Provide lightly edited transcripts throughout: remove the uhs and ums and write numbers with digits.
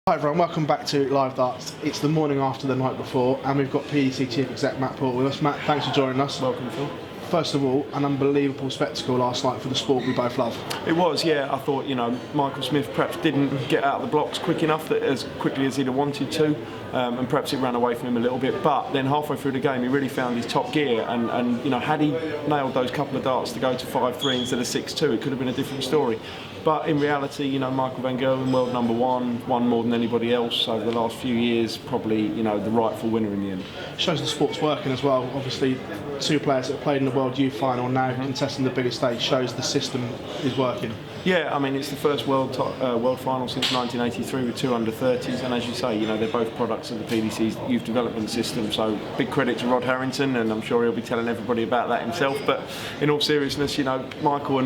Hi everyone, welcome back to Live Darts. It's the morning after the night before and we've got PDC Chief Exec Matt Porter with us. Matt, thanks for joining us. Welcome, Phil. First of all, an unbelievable spectacle last night for the sport we both love. It was, yeah. I thought, Michael Smith perhaps didn't get out of the blocks quick enough, as quickly as he'd have wanted to, and perhaps it ran away from him a little bit. But then halfway through the game, he really found his top gear, and had he nailed those couple of darts to go to 5-3 instead of 6-2, it could have been a different story. But in reality, Michael van Gerwen, world number one, won more than anybody else over the last few years, probably, the rightful winner in the end. Shows the sport's working as well. Obviously, two players that played in the World Youth Final now contesting the biggest stage shows the system is working. Yeah, I mean, it's the first world final since 1983 with two under-30s, and as you say, they're both products of the PDC's youth development system, so big credit to Rod Harrington, and I'm sure he'll be telling everybody about that himself. But in all seriousness, Michael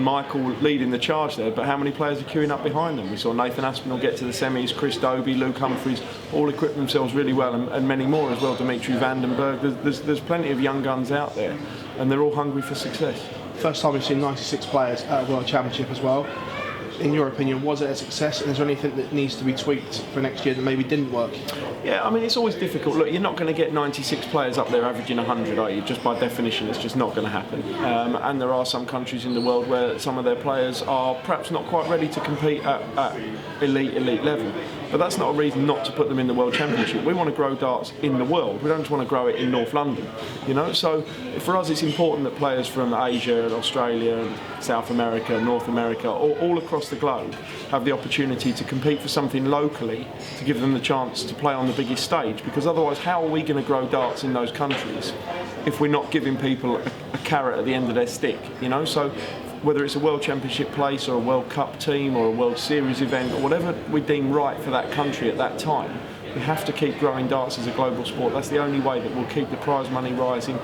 leading the charge there, but how many players are queuing up behind them? We saw Nathan Aspinall get to the semis, Chris Dobey, Luke Humphries, all equipped themselves really well, and many more as well, Dimitri Vandenberg. There's plenty of young guns out there, and they're all hungry for success. First time we've seen 96 players at a World Championship as well. In your opinion, was it a success, and is there anything that needs to be tweaked for next year that maybe didn't work? Yeah, I mean, it's always difficult. Look, you're not going to get 96 players up there averaging 100, are you? Just by definition, it's just not going to happen. And there are some countries in the world where some of their players are perhaps not quite ready to compete at elite level. But that's not a reason not to put them in the World Championship. We want to grow darts in the world. We don't just want to grow it in North London, So for us, it's important that players from Asia and Australia and South America, North America, all across the globe have the opportunity to compete for something locally, to give them the chance to play on the biggest stage. Because otherwise, how are we going to grow darts in those countries if we're not giving people a carrot at the end of their stick? So whether it's a World Championship place or a World Cup team or a World Series event or whatever we deem right for that country at that time, we have to keep growing darts as a global sport. That's the only way that we'll keep the prize money rising,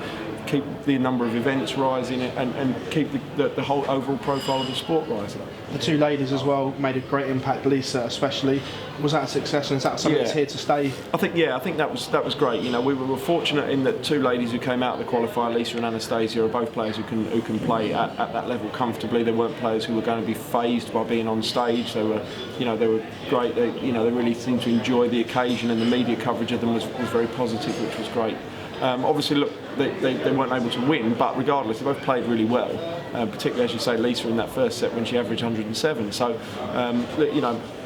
keep the number of events rising, and keep the whole overall profile of the sport rising. The two ladies as well made a great impact, Lisa especially. Was that a success, and is that something that's here to stay? I think that was great. We were fortunate in that two ladies who came out of the qualifier, Lisa and Anastasia, are both players who can play at that level comfortably. They weren't players who were going to be phased by being on stage. They were great. They really seemed to enjoy the occasion, and the media coverage of them was very positive, which was great. Obviously, look, they weren't able to win, but regardless, they both played really well. Particularly, as you say, Lisa in that first set when she averaged 107. So,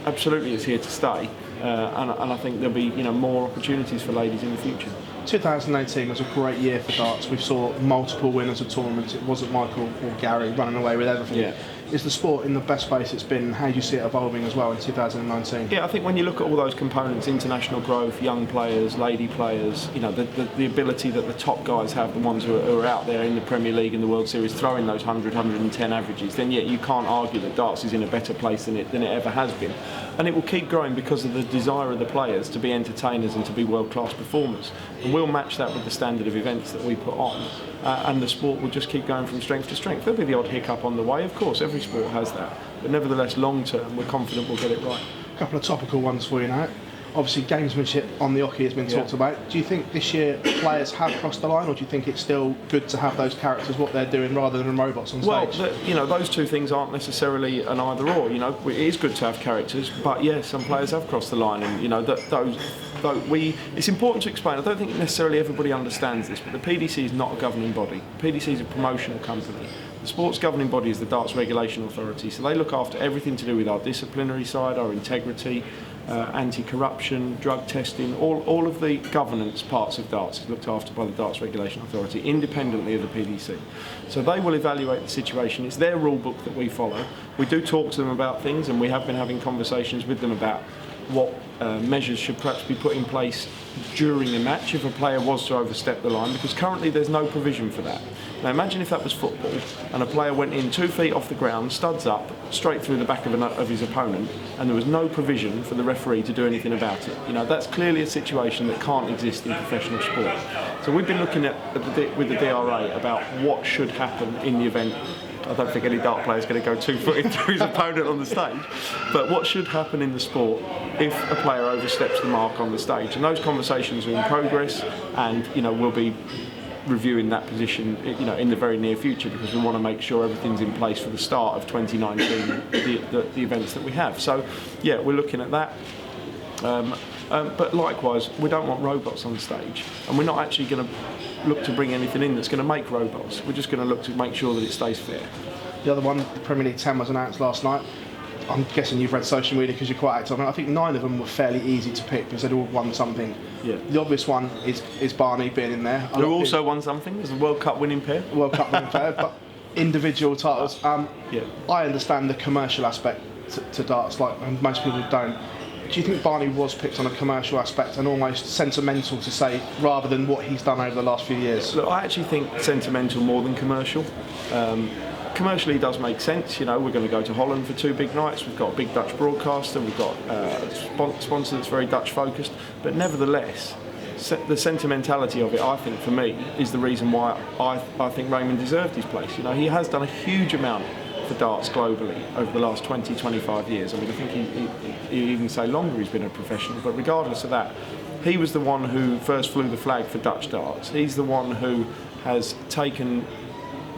absolutely, it's here to stay, and I think there'll be more opportunities for ladies in the future. 2018 was a great year for darts. We saw multiple winners of tournaments. It wasn't Michael or Gary running away with everything. Yeah. Is the sport in the best place it's been? How do you see it evolving as well in 2019? Yeah, I think when you look at all those components, international growth, young players, lady players, the ability that the top guys have, the ones who are out there in the Premier League and the World Series throwing those 100, 110 averages, then you can't argue that darts is in a better place than it ever has been. And it will keep growing because of the desire of the players to be entertainers and to be world-class performers. And we'll match that with the standard of events that we put on. And the sport will just keep going from strength to strength. There'll be the odd hiccup on the way, of course, every sport has that. But nevertheless, long term, we're confident we'll get it right. A couple of topical ones for you now. Obviously, gamesmanship on the Oki has been talked about. Do you think this year players have crossed the line, or do you think it's still good to have those characters, what they're doing, rather than robots on stage? Well, those two things aren't necessarily an either or. It is good to have characters, but yes, some players have crossed the line, and it's important to explain. I don't think necessarily everybody understands this, but the PDC is not a governing body. The PDC is a promotional company. The sports governing body is the Darts Regulation Authority, so they look after everything to do with our disciplinary side, our integrity, anti-corruption, drug testing, all of the governance parts of darts is looked after by the Darts Regulation Authority, independently of the PDC. So they will evaluate the situation. It's their rule book that we follow. We do talk to them about things, and we have been having conversations with them about what measures should perhaps be put in place during a match if a player was to overstep the line, because currently there's no provision for that. Now imagine if that was football and a player went in 2 feet off the ground, studs up, straight through the back of his opponent, and there was no provision for the referee to do anything about it. That's clearly a situation that can't exist in professional sport. So we've been looking with the DRA about what should happen in the event. I don't think any dart player is going to go 2 foot through his opponent on the stage. But what should happen in the sport if a player oversteps the mark on the stage? And those conversations are in progress, and we'll be reviewing that position in the very near future, because we want to make sure everything's in place for the start of 2019, the events that we have. So yeah, we're looking at that. But likewise, we don't want robots on stage, and we're not actually going to look to bring anything in that's going to make robots. We're just going to look to make sure that it stays fair. The other one, the Premier League 10 was announced last night. I'm guessing you've read social media because you're quite active. I think 9 of them were fairly easy to pick because they'd all won something. Yeah. The obvious one is Barney being in there. Who also won something as a World Cup winning pair. World Cup winning player, but individual titles. Yeah. I understand the commercial aspect to darts, like and most people don't. Do you think Barney was picked on a commercial aspect and almost sentimental to say, rather than what he's done over the last few years? Look, I actually think sentimental more than commercial. Commercially it does make sense. You know, we're going to go to Holland for 2 big nights. We've got a big Dutch broadcaster. We've got a sponsor that's very Dutch focused. But nevertheless, the sentimentality of it, I think, for me, is the reason why I think Raymond deserved his place. You know, he has done a huge amount for darts globally over the last 20, 25 years. I mean, I think he even say longer he's been a professional, but regardless of that, he was the one who first flew the flag for Dutch darts. He's the one who has taken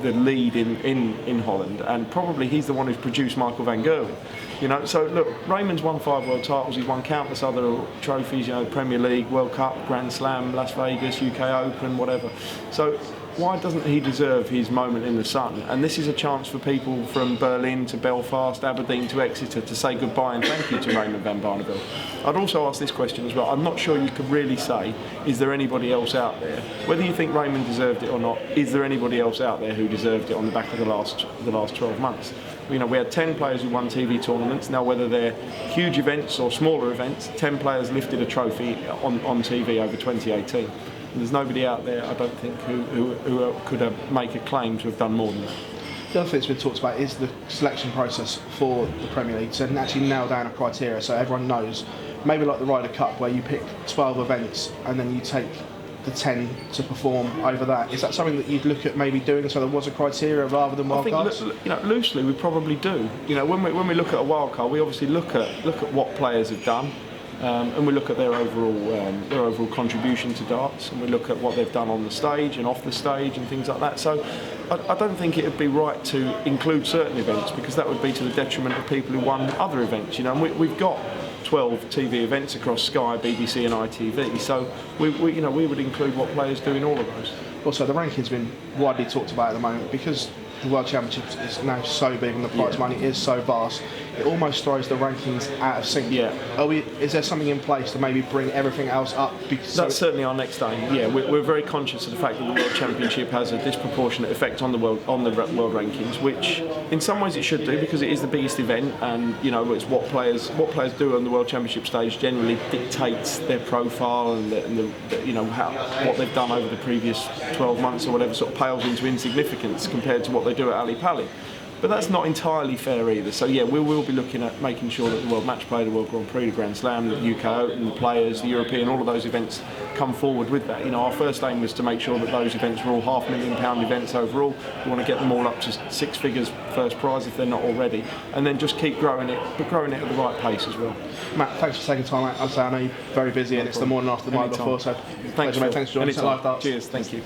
the lead in Holland, and probably he's the one who's produced Michael van Gerwen. You know, so look, Raymond's won 5 world titles, he's won countless other trophies, you know, Premier League, World Cup, Grand Slam, Las Vegas, UK Open, whatever. So why doesn't he deserve his moment in the sun? And this is a chance for people from Berlin to Belfast, Aberdeen to Exeter to say goodbye and thank you to Raymond van Barneveld. I'd also ask this question as well. I'm not sure you could really say, is there anybody else out there? Whether you think Raymond deserved it or not, is there anybody else out there who deserved it on the back of the last 12 months? You know, we had 10 players who won TV tournaments. Now, whether they're huge events or smaller events, 10 players lifted a trophy on TV over 2018. And there's nobody out there, I don't think, who could make a claim to have done more than that. The other thing that's been talked about is the selection process for the Premier League, to actually nail down a criteria so everyone knows. Maybe like the Ryder Cup, where you pick 12 events and then you take the 10 to perform over that. Is that something that you'd look at maybe doing, so there was a criteria rather than wildcards? I think, loosely we probably do. You know, when we look at a wildcard, we obviously look at what players have done. And we look at their overall contribution to darts, and we look at what they've done on the stage and off the stage and things like that. So I don't think it would be right to include certain events, because that would be to the detriment of people who won other events. You know, and we've got 12 TV events across Sky, BBC and ITV, so we would include what players do in all of those. Also, the ranking's been widely talked about at the moment because the World Championships is now so big and the prize money is so vast. It almost throws the rankings out of sync. Yeah. Is there something in place to maybe bring everything else up? That's certainly our next aim. Yeah, we're very conscious of the fact that the World Championship has a disproportionate effect on the world rankings, which in some ways it should do, because it is the biggest event, and you know it's what players do on the World Championship stage generally dictates their profile, and what they've done over the previous 12 months or whatever sort of pales into insignificance compared to what they do at Ali Pali. But that's not entirely fair either. So yeah, we will be looking at making sure that the World Match Play, the World Grand Prix, the Grand Slam, the UK Open, the Players, the European, all of those events come forward with that. You know, our first aim was to make sure that those events were all £500,000 events overall. We want to get them all up to 6 figures first prize if they're not already, and then just keep growing it, but growing it at the right pace as well. Matt, thanks for taking time out. I know you're very busy and it's the morning after the night before, so thanks, mate. Thanks for joining us at Live Darts. Cheers, thank you.